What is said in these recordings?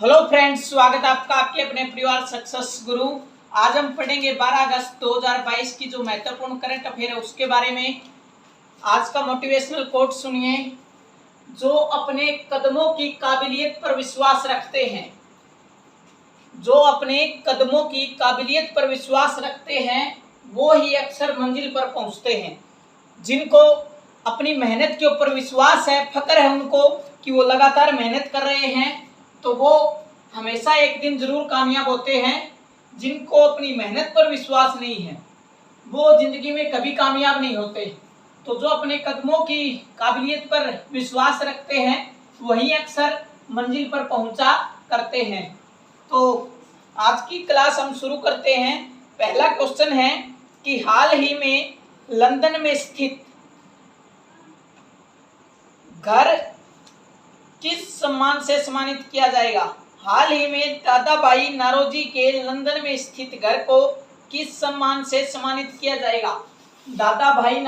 Hello friends, स्वागत है आपका आपके अपने परिवार सक्सेस गुरु। आज हम पढ़ेंगे 12 अगस्त 2022 की जो महत्वपूर्ण करंट अफेयर है उसके बारे में। आज का मोटिवेशनल कोट सुनिए। जो अपने कदमों की काबिलियत पर विश्वास रखते हैं, जो अपने कदमों की काबिलियत पर विश्वास रखते हैं वो ही अक्सर मंजिल पर पहुंचते हैं। जिनको अपनी मेहनत के ऊपर विश्वास है, फक्र है उनको कि वो लगातार मेहनत कर रहे हैं, तो वो हमेशा एक दिन जरूर कामयाब होते हैं। जिनको अपनी मेहनत पर विश्वास नहीं है वो जिंदगी में कभी कामयाब नहीं होते। तो जो अपने कदमों की काबिलियत पर विश्वास रखते हैं वही अक्सर मंजिल पर पहुंचा करते हैं। तो आज की क्लास हम शुरू करते हैं। पहला क्वेश्चन है कि हाल ही में लंदन में स्थित घर किस सम्मान से सम्मानित किया जाएगा। हाल ही में दादाभाई नारोजी के लंदन में स्थित घर को किस सम्मान से सम्मानित किया जाएगा। दादाभाई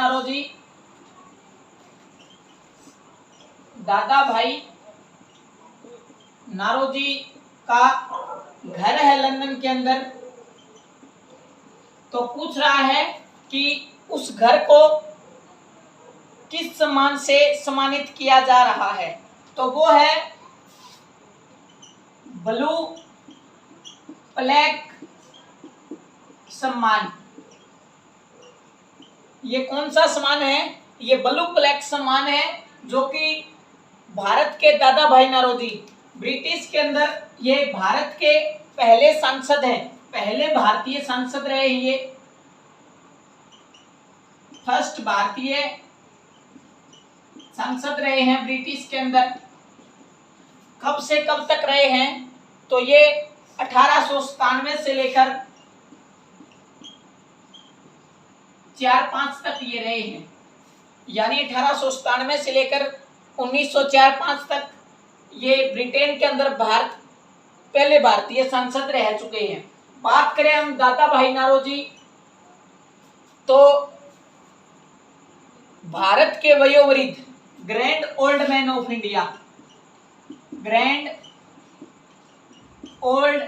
नारोजी का घर है लंदन के अंदर। तो पूछ रहा है कि उस घर को किस सम्मान से सम्मानित किया जा रहा है। तो वो है ब्लू प्लेग सम्मान। ये कौन सा सम्मान है? ये ब्लू प्लेग सम्मान है, जो कि भारत के दादाभाई नारोजी, ब्रिटिश के अंदर ये भारत के पहले सांसद हैं, पहले भारतीय सांसद रहे। ये फर्स्ट भारतीय सांसद रहे हैं ब्रिटिश के अंदर। कब से कब तक रहे हैं? तो ये 1897 से लेकर 4-5 तक ये रहे हैं। यानी 1897 से लेकर 1904-5 तक ये ब्रिटेन के अंदर पहले भारतीय सांसद रह चुके हैं। बात करें हम दादाभाई नारोजी, तो भारत के वयोवृद्ध grand old man of India, grand old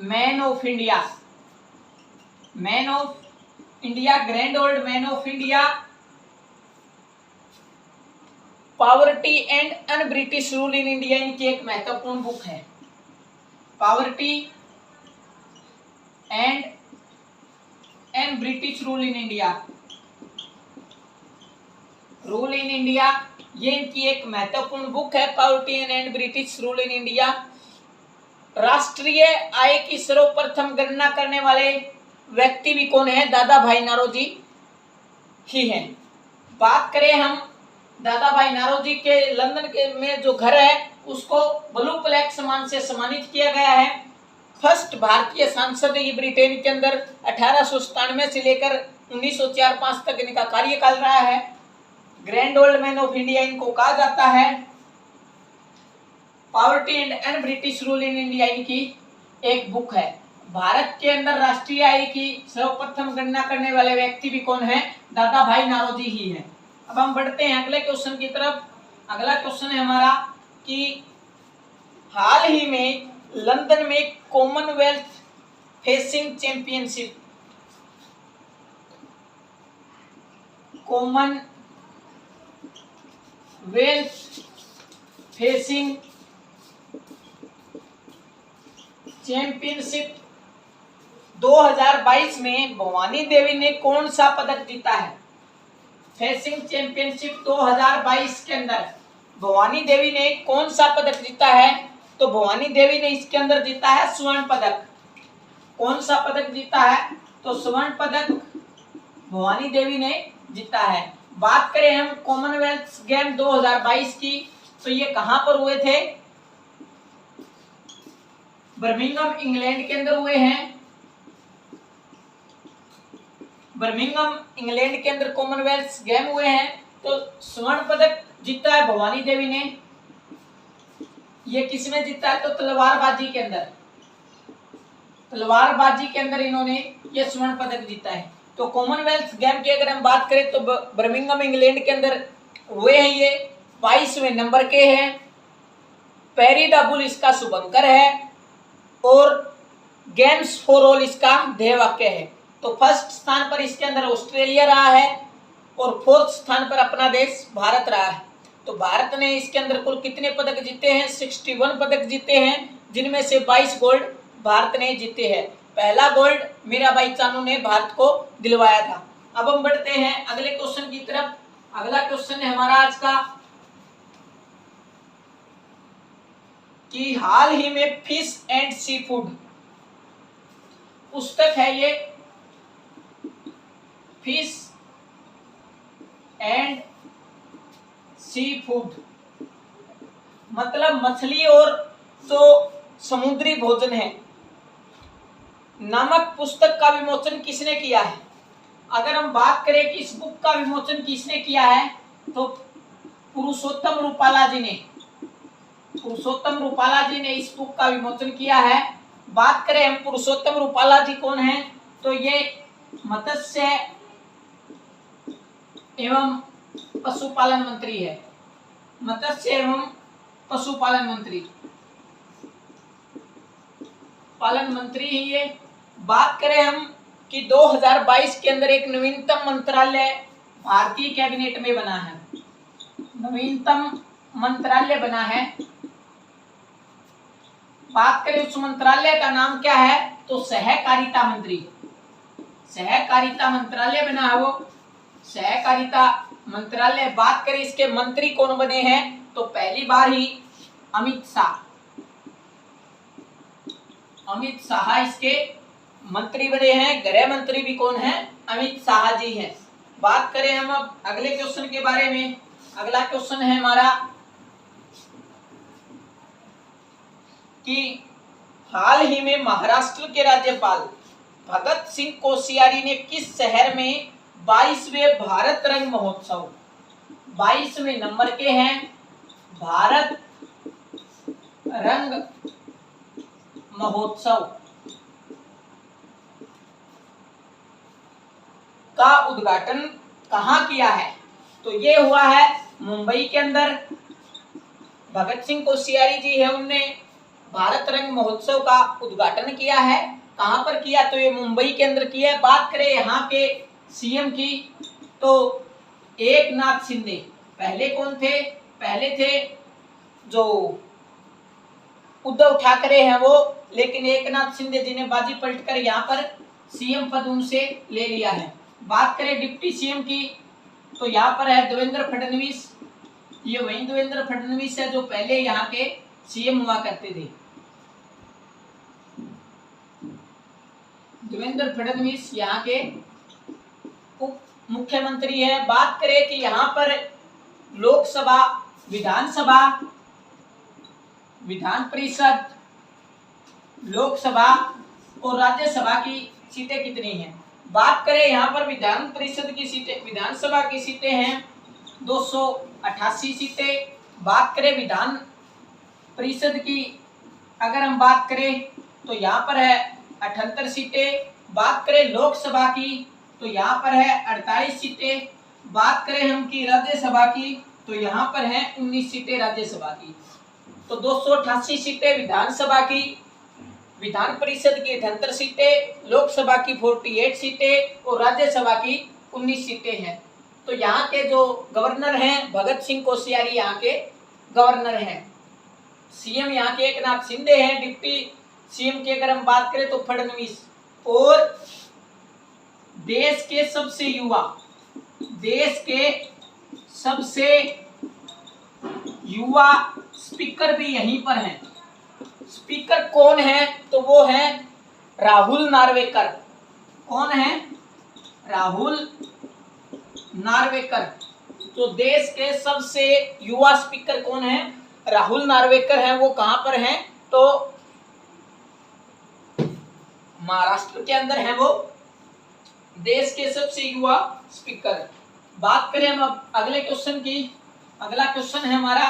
man of India, man of India, grand old man of India, poverty and un British rule in India, इनकी एक महत्वपूर्ण बुक है। Poverty and British rule in India, rule in India, ये इनकी एक महत्वपूर्ण book है। Poverty and British rule in India. राष्ट्रीय आय की सर्वप्रथम गणना करने वाले व्यक्ति भी कौन है? दादाभाई नारोजी ही हैं। बात करें हम दादाभाई नारोजी के लंदन के में जो घर है उसको ब्लू प्लेग सम्मान से सम्मानित किया गया है। फर्स्ट भारतीय सांसद ये ब्रिटेन के अंदर 1897 से लेकर 1904-5 तक इनका कार्यकाल रहा है। Grand old man of India इनको कहा जाता है। Poverty and British rule in India इनकी एक बुक है। भारत के अंदर राष्ट्रीय आय की सर्वप्रथम गणना करने वाले व्यक्ति भी कौन है? दादाभाई नारोजी ही है। अब हम बढ़ते हैं अगले क्वेश्चन की तरफ। अगला क्वेश्चन है हमारा कि हाल ही में लंदन में Commonwealth facing championship, Commonwealth facing championship 2022 में भवानी देवी ने कौन सा पदक जीता है? फेसिंग चैंपियनशिप 2022 के अंदर भवानी देवी ने कौन सा पदक जीता है? तो भवानी देवी ने इसके अंदर जीता है स्वर्ण पदक। कौन सा पदक जीता है? तो स्वर्ण पदक भवानी देवी ने जीता है। बात करें हम कॉमनवेल्थ गेम 2022 की, तो ये कहां पर हुए थे? बर्मिंघम इंग्लैंड के अंदर हुए हैं। बर्मिंघम इंग्लैंड के अंदर कॉमनवेल्थ गेम हुए हैं। तो स्वर्ण पदक जीता है भवानी देवी ने। ये किसमें जीता है? तो तलवारबाजी के अंदर, तलवारबाजी के अंदर इन्होंने ये स्वर्ण पदक जीता है। तो कॉमनवेल्थ गेम की अगर हम बात करें तो बर्मिंघम इंग्लैंड के अंदर हुए हैं। ये 22वें नंबर के हैं। पेरी द बुल इसका शुभंकर है और गेम्स फॉर ऑल इसका ध्येय वाक्य है। तो फर्स्ट स्थान पर इसके अंदर ऑस्ट्रेलिया रहा है और फोर्थ स्थान पर अपना देश भारत रहा है। तो भारत ने इसके अंदर कुल कितने पदक जीते हैं? 61 पदक जीते हैं, जिनमें से 22 गोल्ड भारत ने जीते हैं। पहला गोल्ड मीराबाई चानू ने भारत को दिलवाया था। अब हम बढ़ते हैं अगले क्वेश्चन की तरफ। अगला क्वेश्चन है हमारा आज का कि हाल ही में फिश एंड सी फूड पुस्तक है ये, फिश एंड सी फूड मतलब मछली और जो समुद्री भोजन है नामक पुस्तक का विमोचन किसने किया है? अगर हम बात करें कि इस बुक का विमोचन किसने किया है तो पुरुषोत्तम रूपाला जी ने, पुरुषोत्तम रूपाला जी ने इस बुक का विमोचन किया है। बात करें हम पुरुषोत्तम रूपाला जी कौन है तो ये मत्स्य एवं पशुपालन मंत्री है, मत्स्य एवं पशुपालन मंत्री ही ये। बात करें हम कि 2022 के अंदर एक नवीनतम मंत्रालय भारतीय कैबिनेट में बना है, नवीनतम मंत्रालय बना है। बात करें उस मंत्रालय का नाम क्या है तो सहकारिता मंत्री, सहकारिता मंत्रालय बना है वो, सहकारिता मंत्रालय। बात करें इसके मंत्री कौन बने हैं तो पहली बार ही अमित शाह इसके मंत्री बने हैं। गृह मंत्री भी कौन है? अमित शाह जी हैं। बात करें हम अब अगले क्वेश्चन के बारे में। अगला क्वेश्चन है हमारा कि हाल ही में महाराष्ट्र के राज्यपाल भगत सिंह कोश्यारी ने किस शहर में 22वें भारत रंग महोत्सव, 22वें नंबर के हैं भारत रंग महोत्सव का उद्घाटन कहाँ किया है? तो ये हुआ है मुंबई के अंदर। भगत सिंह कोश्यारी जी है, उनने भारत रंग महोत्सव का उद्घाटन किया है। कहाँ पर किया तो ये मुंबई के अंदर किया है। बात करें यहाँ के सीएम की तो एकनाथ शिंदे पहले कौन थे? पहले थे जो उद्धव ठाकरे हैं वो, लेकिन एकनाथ शिंदे जी ने बाजी पलटकर यहाँ पर सीएम पद उनसे ले लिया है। बात करें डिप्टी सीएम की तो यहाँ पर है देवेंद्र फडणवीस। ये वही देवेंद्र फडणवीस है जो पहले यहाँ के सीएम हुआ करते थे। देवेंद्र फडणवीस यहाँ के उप मुख्यमंत्री है। बात करें कि यहाँ पर लोकसभा, विधानसभा, विधान परिषद, लोकसभा और राज्यसभा की सीटें कितनी हैं? बात करें यहाँ पर विधान परिषद की सीटें, विधानसभा की सीटें हैं 288 सीटें। बात करें विधान परिषद की अगर हम बात करें तो यहाँ पर है 78 सीटें। बात करें लोकसभा की तो यहाँ पर है 48 सीटें। बात करें हम की राज्यसभा की तो यहाँ पर है 19 सीटें राज्यसभा की। तो 288 सीटें विधानसभा की, विधान परिषद की 78 सीटें, लोकसभा की 48 सीटें और राज्यसभा की 19 सीटें हैं। तो यहाँ के जो गवर्नर हैं भगत सिंह कोश्यारी यहाँ के गवर्नर हैं। सीएम यहाँ के एकनाथ शिंदे हैं। डिप्टी सीएम की अगर हम बात करें तो फडणवीस। और देश के सबसे युवा स्पीकर भी यहीं पर हैं। स्पीकर कौन है तो वो है राहुल नार्वेकर। कौन है? राहुल नार्वेकर। तो देश के सबसे युवा स्पीकर कौन है? राहुल नार्वेकर हैं। वो कहां पर हैं तो महाराष्ट्र के अंदर है वो, देश के सबसे युवा स्पीकर। बात करें हम अब अगले क्वेश्चन की। अगला क्वेश्चन है हमारा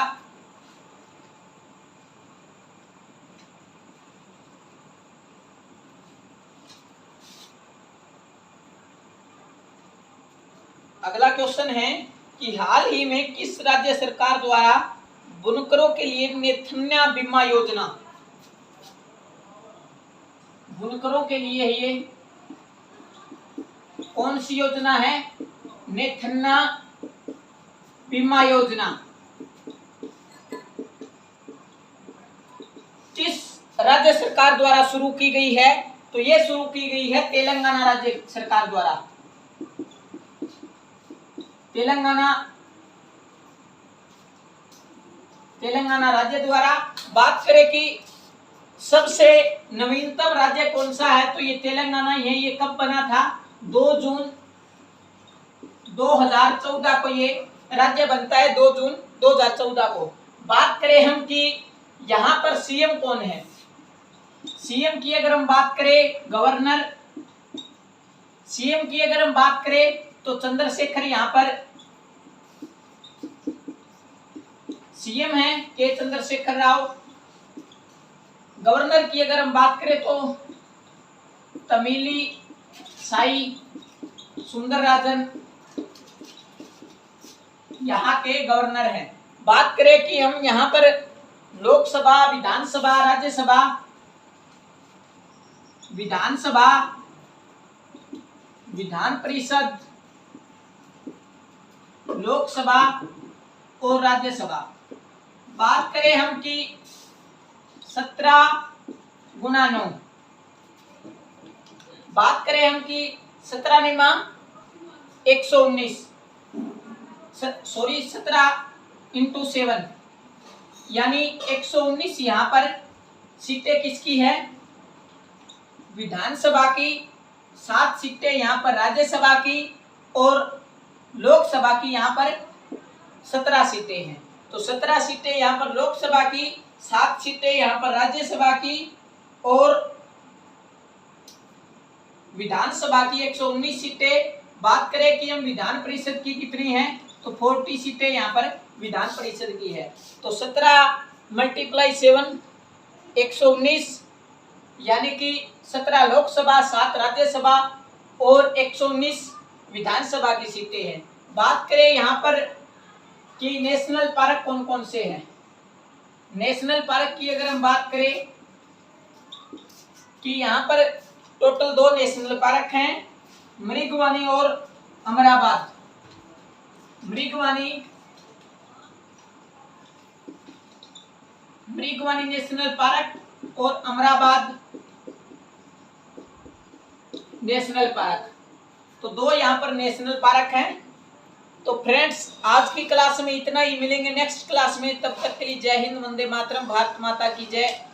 अगला क्वेश्चन है कि हाल ही में किस राज्य सरकार द्वारा बुनकरों के लिए नेथन्या बीमा योजना, बुनकरों के लिए ये कौन सी योजना है? नेथन्या बीमा योजना। किस राज्य सरकार द्वारा शुरू की गई है? तो ये शुरू की गई है तेलंगाना राज्य सरकार द्वारा। तेलंगाना राज्य द्वारा। बात करें कि सबसे नवीनतम राज्य कौन सा है, तो ये तेलंगाना ही है। ये कब बना था? 2 जून 2014 को ये राज्य बनता है, 2 जून 2014 को। बात करें हम कि यहाँ पर सीएम कौन है? सीएम की अगर हम बात करें, गवर्नर। सीएम की अगर हम बात करें तो चंद्रशेखर यहाँ पर सीएम है, के चंद्रशेखर राव। गवर्नर की अगर हम बात करें तो तमिली साई सुंदरराजन यहाँ के गवर्नर हैं। बात करें कि हम यहाँ पर लोकसभा, विधानसभा, राज्यसभा, विधानसभा, विधान परिषद, लोकसभा और राज्यसभा। बात करें हम कि 17x9, बात करें हम कि 17 निमा 119, सॉरी 17x7 यानी 119 यहाँ पर सीटें किसकी है? विधानसभा की। 7 सीटें यहाँ पर राज्यसभा की और लोकसभा की यहाँ पर 17 सीटें हैं। तो 17 सीटें यहाँ पर लोकसभा की, 7 सीटें यहाँ पर राज्यसभा की और विधानसभा की 119 सीटें। बात करें कि हम विधान परिषद की कितनी हैं, तो 40 सीटें यहाँ पर विधान परिषद की है। तो 17 × 7 119 यानी कि 17 लोकसभा, 7 राज्यसभा और 119 विधानसभा की सीटें हैं। बात करें यहाँ पर कि नेशनल पार्क कौन कौन से हैं। नेशनल पार्क की अगर हम बात करें कि यहाँ पर टोटल 2 नेशनल पार्क हैं, मृगवानी और अमराबाद। मृगवानी नेशनल पार्क और अमराबाद नेशनल पार्क। तो 2 यहाँ पर नेशनल पार्क हैं। तो फ्रेंड्स, आज की क्लास में इतना ही। मिलेंगे नेक्स्ट क्लास में, तब तक के लिए जय हिंद, वंदे मातरम, भारत माता की जय।